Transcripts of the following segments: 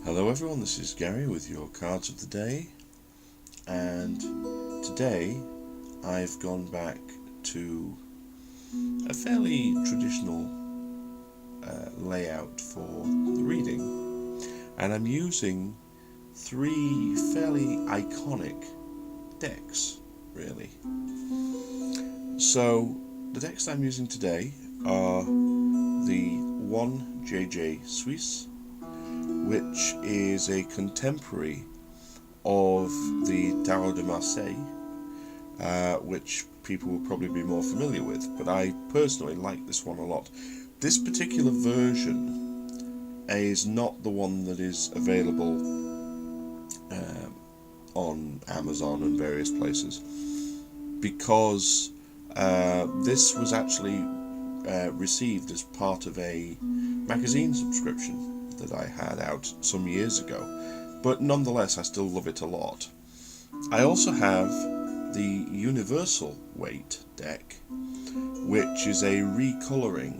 Hello everyone, this is Gary with your cards of the day, and today I've gone back to a fairly traditional layout for the reading, and I'm using three fairly iconic decks, really. So the decks I'm using today are the 1JJ Suisse, which is a contemporary of the Tarot de Marseille, which people will probably be more familiar with, but I personally like this one a lot. This particular version is not the one that is available on Amazon and various places, because this was actually received as part of a magazine subscription that I had out some years ago, but nonetheless I still love it a lot. I also have the Universal Weight deck, which is a recolouring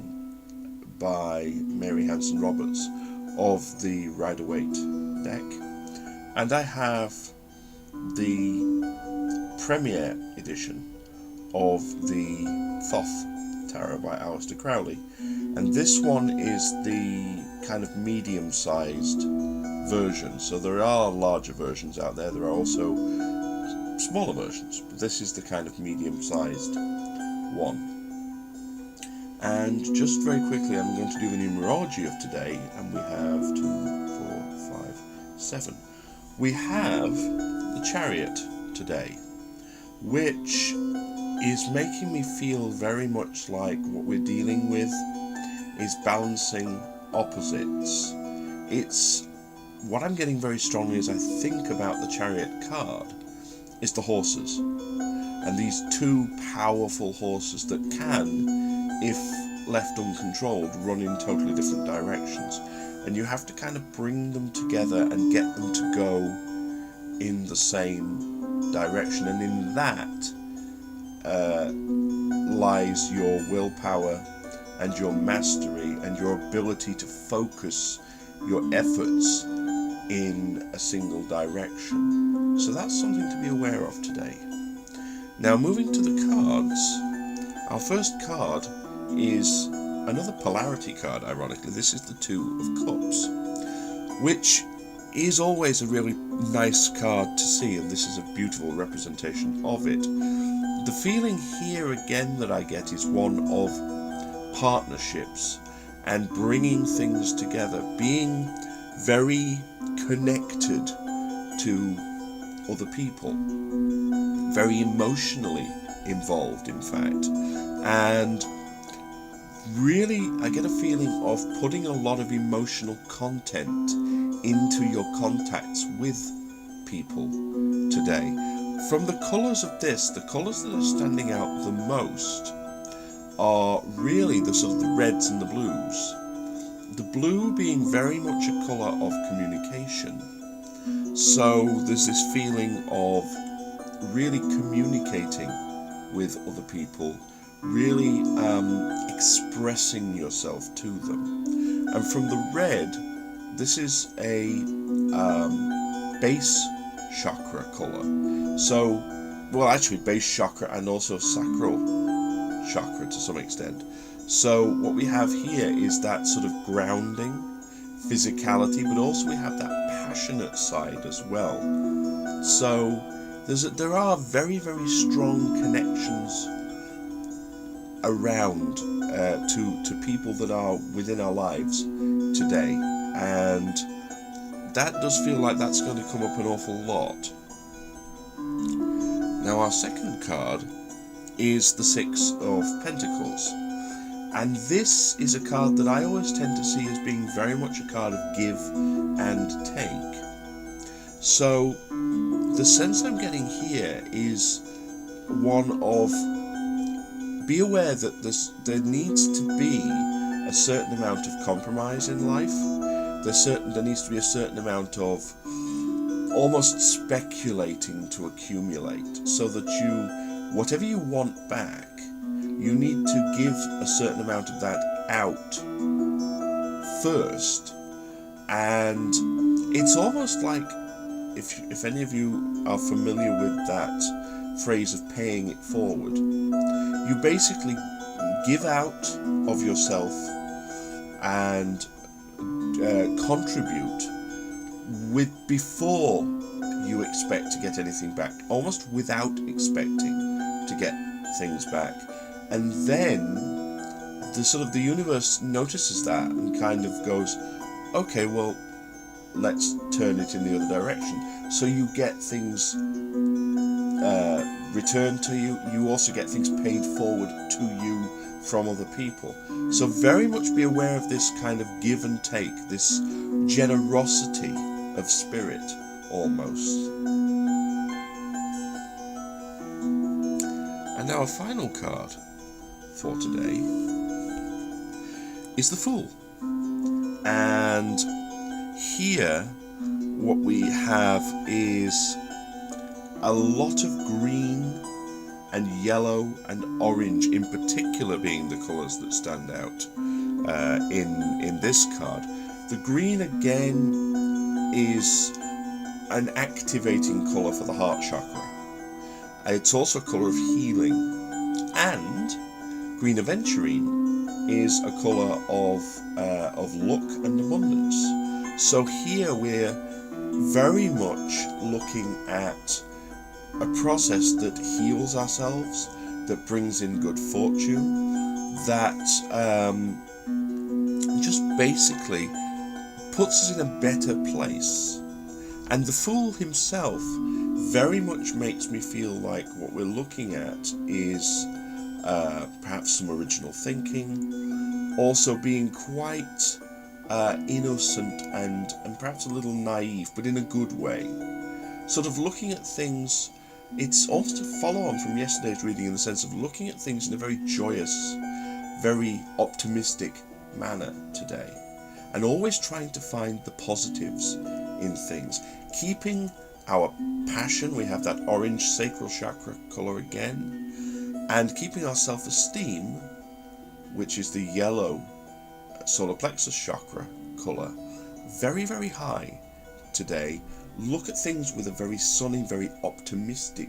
by Mary Hanson Roberts of the Rider-Waite deck, and I have the Premier edition of the Thoth Tarot by Aleister Crowley, and this one is the kind of medium-sized version. So there are larger versions out there, there are also smaller versions, but this is the kind of medium-sized one. And just very quickly, I'm going to do the numerology of today, and we have 2, 4, 5, 7. We have the Chariot today, which is making me feel very much like what we're dealing with is balancing opposites. It's what I'm getting very strongly as I think about the Chariot card is the horses, and these two powerful horses that can, if left uncontrolled, run in totally different directions, and you have to kind of bring them together and get them to go in the same direction, and in that lies your willpower and your mastery and your ability to focus your efforts in a single direction. So that's something to be aware of today. Now, moving to the cards, our first card is another polarity card, ironically. This is the Two of Cups, which is always a really nice card to see, and this is a beautiful representation of it. The feeling here again that I get is one of partnerships and bringing things together, being very connected to other people, very emotionally involved, in fact, and really I get a feeling of putting a lot of emotional content into your contacts with people today. From the colours of this, the colours that are standing out the most are really the sort of the reds and the blues. The blue being very much a colour of communication. So there's this feeling of really communicating with other people, really expressing yourself to them. And from the red, this is a base chakra colour. So, well, actually base chakra and also sacral chakra to some extent. So what we have here is that sort of grounding, physicality, but also we have that passionate side as well. So there are very, very strong connections around to people that are within our lives today, and that does feel like that's going to come up an awful lot. Now, our second card is the Six of Pentacles, and this is a card that I always tend to see as being very much a card of give and take. So the sense I'm getting here is one of, be aware that there needs to be a certain amount of compromise in life. There needs to be a certain amount of almost speculating to accumulate, so that whatever you want back, you need to give a certain amount of that out first And it's almost like, if any of you are familiar with that phrase of paying it forward, you basically give out of yourself and contribute with before you expect to get anything back, almost without expecting to get things back. And then the universe notices that and kind of goes, okay, well, let's turn it in the other direction. So you get things returned to you. You also get things paid forward to you from other people. So very much be aware of this kind of give and take, this generosity of spirit almost. And now a final card for today is the Fool. And here what we have is a lot of green and yellow and orange, in particular being the colours that stand out in this card. The green again is an activating colour for the heart chakra. It's also a colour of healing, and green aventurine is a colour of luck and abundance. So here we're very much looking at a process that heals ourselves, that brings in good fortune, that just basically puts us in a better place. And the Fool himself very much makes me feel like what we're looking at is perhaps some original thinking, also being quite innocent and perhaps a little naive, but in a good way. Sort of looking at things, it's almost a follow-on from yesterday's reading in the sense of looking at things in a very joyous, very optimistic manner today. And always trying to find the positives in things. Keeping our passion, we have that orange sacral chakra colour again, and keeping our self-esteem, which is the yellow solar plexus chakra colour, very, very high today. Look at things with a very sunny, very optimistic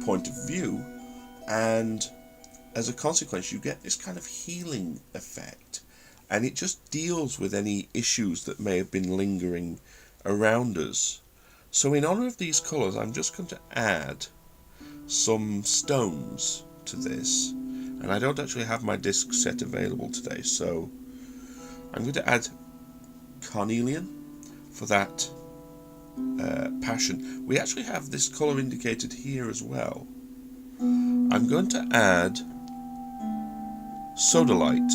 point of view, and as a consequence you get this kind of healing effect, and it just deals with any issues that may have been lingering around us. So in honour of these colours, I'm just going to add some stones to this, and I don't actually have my disc set available today, so I'm going to add carnelian for that passion. We actually have this colour indicated here as well. I'm going to add sodalite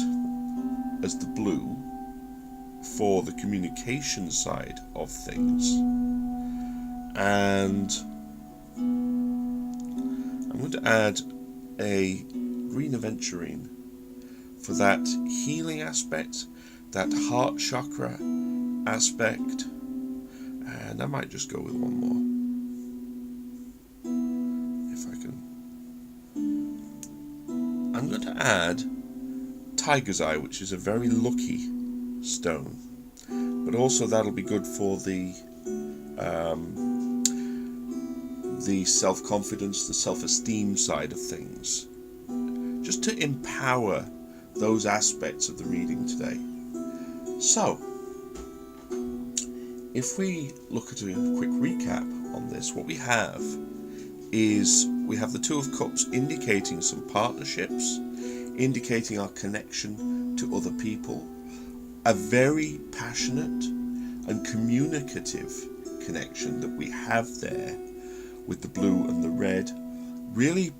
as the blue for the communication side of things, and I'm going to add a green aventurine for that healing aspect, that heart chakra aspect, and I might just go with one more if I can. I'm going to add tiger's eye, which is a very lucky stone, but also that'll be good for the self-confidence, the self-esteem side of things, just to empower those aspects of the reading today. So if we look at a quick recap on this, what we have is we have the Two of Cups indicating some partnerships, indicating our connection to other people, a very passionate and communicative connection that we have there with the blue and the red, really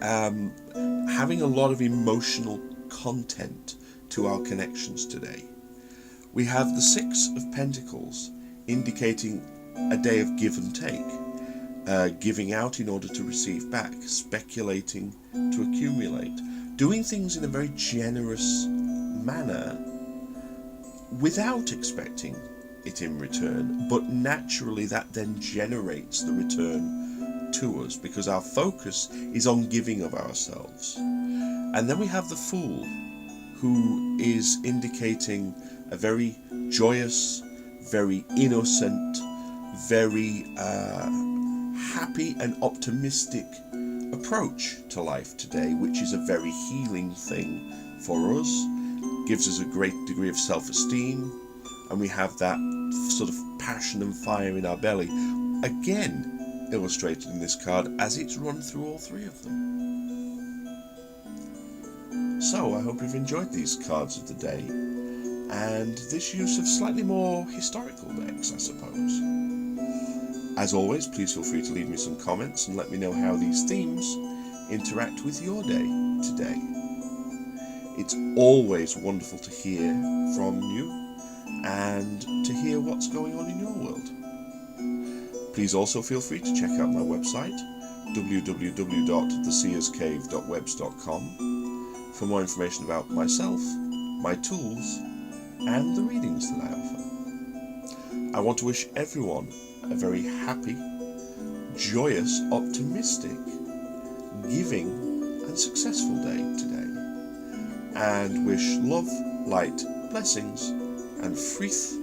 having a lot of emotional content to our connections today. We have the Six of Pentacles indicating a day of give and take, giving out in order to receive back, speculating to accumulate, doing things in a very generous manner without expecting it in return, but naturally that then generates the return to us because our focus is on giving of ourselves. And then we have the Fool, who is indicating a very joyous, very innocent, very happy and optimistic approach to life today, which is a very healing thing for us, gives us a great degree of self-esteem, and we have that sort of passion and fire in our belly, again illustrated in this card as it's run through all three of them. So I hope you've enjoyed these cards of the day and this use of slightly more historical decks, I suppose. As always, please feel free to leave me some comments and let me know how these themes interact with your day today. It's always wonderful to hear from you and to hear what's going on in your world. Please also feel free to check out my website, www.theseerscave.webs.com, for more information about myself, my tools, and the readings that I offer. I want to wish everyone a very happy, joyous, optimistic, giving, and successful day today, and wish love, light, blessings, and frith